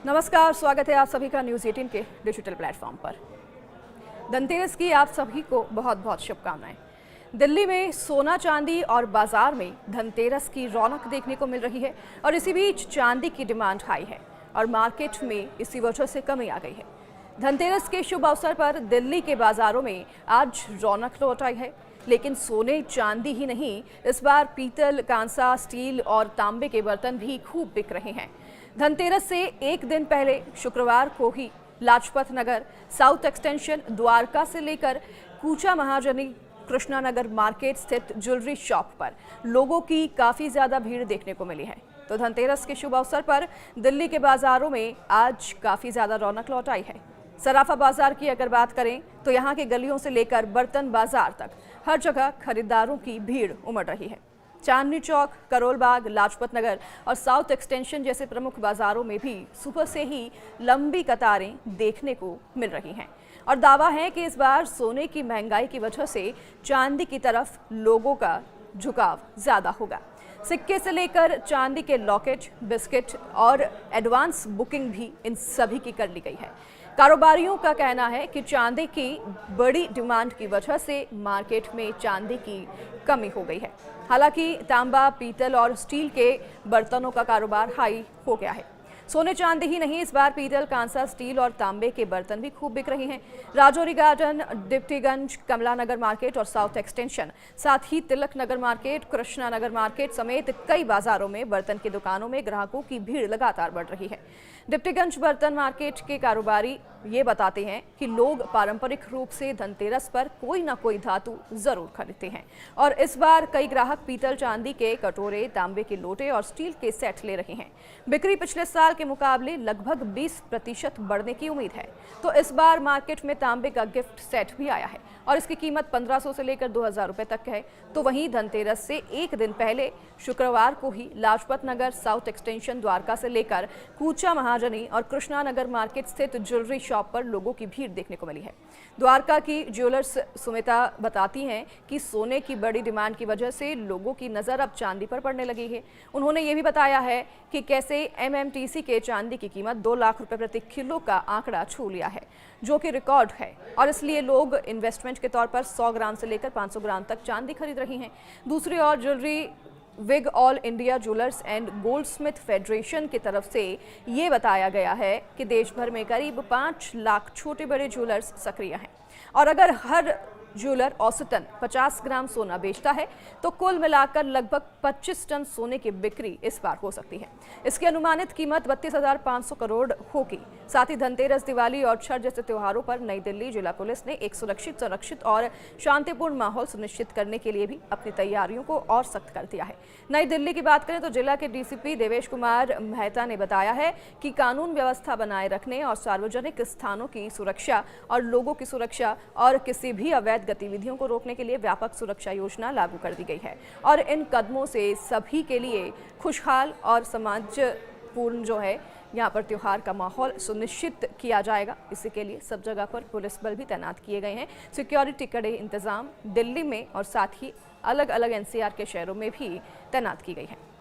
नमस्कार, स्वागत है आप सभी का न्यूज़ 18 के डिजिटल प्लेटफॉर्म पर। धनतेरस की आप सभी को बहुत बहुत शुभकामनाएं। दिल्ली में सोना चांदी और बाजार में धनतेरस की रौनक देखने को मिल रही है और इसी बीच चांदी की डिमांड हाई है और मार्केट में इसी वजह से कमी आ गई है। धनतेरस के शुभ अवसर पर दिल्ली के बाजारों में आज रौनक लौट आई है, लेकिन सोने चांदी ही नहीं, इस बार पीतल, कांसा, स्टील और तांबे के बर्तन भी खूब बिक रहे हैं। धनतेरस से एक दिन पहले शुक्रवार को ही लाजपत नगर, साउथ एक्सटेंशन, द्वारका से लेकर कूचा महाजनी, कृष्णा नगर मार्केट स्थित ज्वेलरी शॉप पर लोगों की काफी ज्यादा भीड़ देखने को मिली है। तो धनतेरस के शुभ अवसर पर दिल्ली के बाजारों में आज काफी ज्यादा रौनक लौट आई है। सराफा बाजार की अगर बात करें तो यहाँ के गलियों से लेकर बर्तन बाजार तक हर जगह खरीदारों की भीड़ उमड़ रही है। चांदनी चौक, करोल बाग, लाजपत नगर और साउथ एक्सटेंशन जैसे प्रमुख बाजारों में भी सुबह से ही लंबी कतारें देखने को मिल रही हैं और दावा है कि इस बार सोने की महंगाई की वजह से चांदी की तरफ लोगों का झुकाव ज्यादा होगा। सिक्के से लेकर चांदी के लॉकेट, बिस्किट और एडवांस बुकिंग भी इन सभी की कर ली गई है। कारोबारियों का कहना है कि चांदी की बड़ी डिमांड की वजह से मार्केट में चांदी की कमी हो गई है। हालांकि तांबा, पीतल और स्टील के बर्तनों का कारोबार हाई हो गया है। सोने चांदी ही नहीं, इस बार पीतल, कांसा, स्टील और तांबे के बर्तन भी खूब बिक रहे हैं। राजौरी गार्डन, डिप्टीगंज, कमला नगर मार्केट और साउथ एक्सटेंशन, साथ ही तिलक नगर मार्केट, कृष्णा नगर मार्केट समेत कई बाजारों में बर्तन की दुकानों में ग्राहकों की भीड़ लगातार बढ़ रही है। डिप्टीगंज बर्तन मार्केट के कारोबारी ये बताते हैं कि लोग पारंपरिक रूप से धनतेरस पर कोई ना कोई धातु जरूर खरीदते हैं और इस बार कई ग्राहक पीतल, चांदी के कटोरे, तांबे के लोटे और स्टील के सेट ले रहे हैं। बिक्री पिछले साल के मुकाबले लगभग 20% बढ़ने की उम्मीद है। तो इस बार मार्केट में तांबे का गिफ्ट सेट भी आया है और इसकी कीमत 1500 से लेकर 2000 रुपए तक है। तो वहीं धनतेरस से एक दिन पहले शुक्रवार को ही लाजपत नगर, साउथ एक्सटेंशन, द्वारका से लेकर कूचा महाजनी और कृष्णा नगर मार्केट स्थित ज्वेलरी शॉप पर लोगों की भीड़ देखने को मिली है। द्वारका की ज्वेलर्स सुमिता बताती हैं कि सोने की बड़ी डिमांड की वजह से लोगों की नजर अब चांदी पर पड़ने लगी है। उन्होंने ये भी बताया है कि कैसे एमएमटीसी के चांदी की कीमत 2 लाख रुपए प्रति किलो का आंकड़ा छू लिया है, जो कि रिकॉर्ड है और इसलिए लोग इन्वेस्टमेंट के तौर पर 100 ग्राम से लेकर 500 ग्राम तक चांदी खरीद रही हैं। दूसरी ओर ज्वेलरी विग All India Jewellers and Goldsmith Federation की तरफ से ये बताया गया है कि देश भर में करीब 5 लाख छोटे बड़े ज्वेलर्स सक्रिय हैं और अगर हर ज्वेलर औसतन 50 ग्राम सोना बेचता है तो कुल मिलाकर लगभग 25 टन सोने की बिक्री इस बार हो सकती है। इसकी अनुमानित कीमत 32,500 करोड़ होगी। साथ ही धनतेरस, दिवाली और छठ जैसे त्योहारों पर नई दिल्ली जिला पुलिस ने एक सुरक्षित, संरक्षित और शांतिपूर्ण माहौल सुनिश्चित करने के लिए भी अपनी तैयारियों को और सख्त कर दिया है। नई दिल्ली की बात करें तो जिला के डीसीपी देवेश कुमार मेहता ने बताया है कि कानून व्यवस्था बनाए रखने और सार्वजनिक स्थानों की सुरक्षा और लोगों की सुरक्षा और किसी भी अवैध गतिविधियों को रोकने के लिए व्यापक सुरक्षा योजना लागू कर दी गई है और इन कदमों से सभी के लिए खुशहाल और समाजपूर्ण यहाँ पर त्योहार का माहौल सुनिश्चित किया जाएगा। इसी के लिए सब जगह पर पुलिस बल भी तैनात किए गए हैं। सिक्योरिटी कड़े इंतजाम दिल्ली में और साथ ही अलग अलग एनसीआर के शहरों में भी तैनात की गई है।